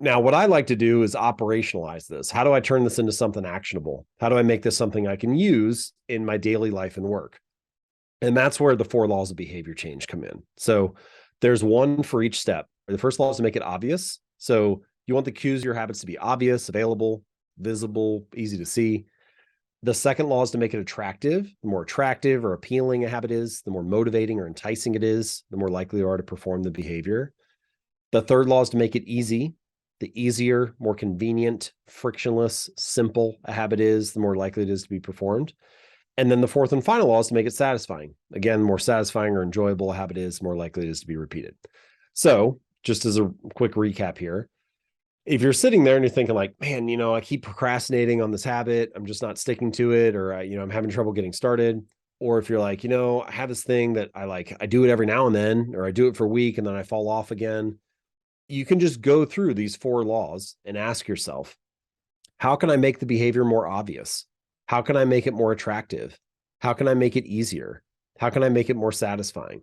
Now, what I like to do is operationalize this. How do I turn this into something actionable? How do I make this something I can use in my daily life and work? And that's where the 4 laws of behavior change come in. So there's one for each step. The first law is to make it obvious. So you want the cues of your habits to be obvious, available, visible, easy to see. The second law is to make it attractive. The more attractive or appealing a habit is, the more motivating or enticing it is, the more likely you are to perform the behavior. The third law is to make it easy. The easier, more convenient, frictionless, simple a habit is, the more likely it is to be performed. And then the fourth and final law is to make it satisfying. Again, the more satisfying or enjoyable a habit is, the more likely it is to be repeated. So just as a quick recap here, if you're sitting there and you're thinking like, man, I keep procrastinating on this habit, I'm just not sticking to it, or, I'm having trouble getting started. Or if you're like, I have this thing that I do it every now and then, or I do it for a week and then I fall off again. You can just go through these 4 laws and ask yourself, how can I make the behavior more obvious? How can I make it more attractive? How can I make it easier? How can I make it more satisfying?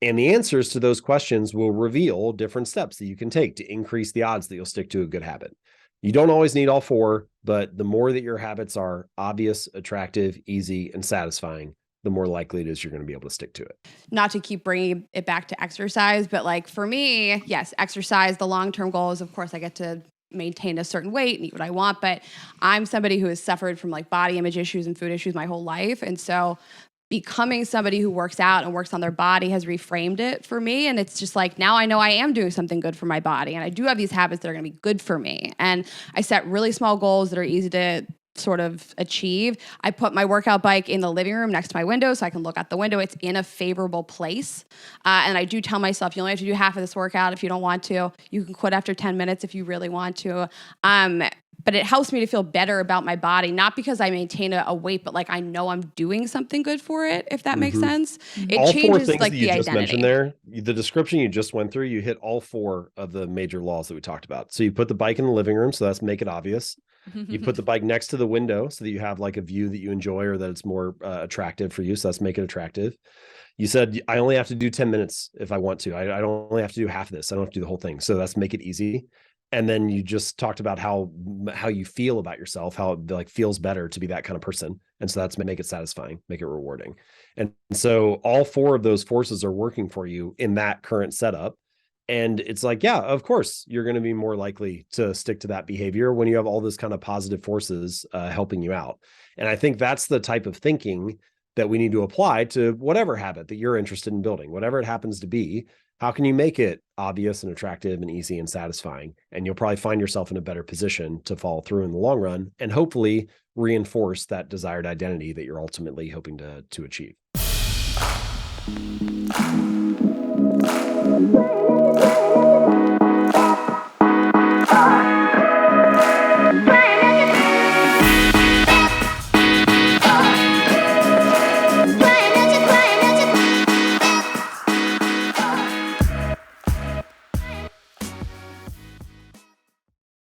And the answers to those questions will reveal different steps that you can take to increase the odds that you'll stick to a good habit. You don't always need all 4, but the more that your habits are obvious, attractive, easy, and satisfying, the more likely it is you're going to be able to stick to it. Not to keep bringing it back to exercise, but like for me, yes, exercise, the long-term goal is, of course, I get to maintain a certain weight and eat what I want, but I'm somebody who has suffered from like body image issues and food issues my whole life. And so becoming somebody who works out and works on their body has reframed it for me. And it's just like, now I know I am doing something good for my body. And I do have these habits that are going to be good for me. And I set really small goals that are easy to sort of achieve. I put my workout bike in the living room next to my window so I can look out the window. It's in a favorable place. And I do tell myself, you only have to do half of this workout if you don't want to. You can quit after 10 minutes if you really want to. But it helps me to feel better about my body, not because I maintain a weight, but like I know I'm doing something good for it, if that makes sense. It all changes 4 things like that you the just identity. mentioned there, the description you just went through, you hit all 4 of the major laws that we talked about. So you put the bike in the living room, so that's make it obvious. You put the bike next to the window so that you have like a view that you enjoy or that it's more attractive for you. So that's make it attractive. You said, I only have to do 10 minutes if I want to. I don't only have to do half of this. I don't have to do the whole thing. So that's make it easy. And then you just talked about how you feel about yourself, how it like feels better to be that kind of person. And so that's make it satisfying, make it rewarding. And so all 4 of those forces are working for you in that current setup. And it's like, yeah, of course, you're going to be more likely to stick to that behavior when you have all this kind of positive forces helping you out. And I think that's the type of thinking that we need to apply to whatever habit that you're interested in building, whatever it happens to be. How can you make it obvious and attractive and easy and satisfying? And you'll probably find yourself in a better position to follow through in the long run and hopefully reinforce that desired identity that you're ultimately hoping to achieve.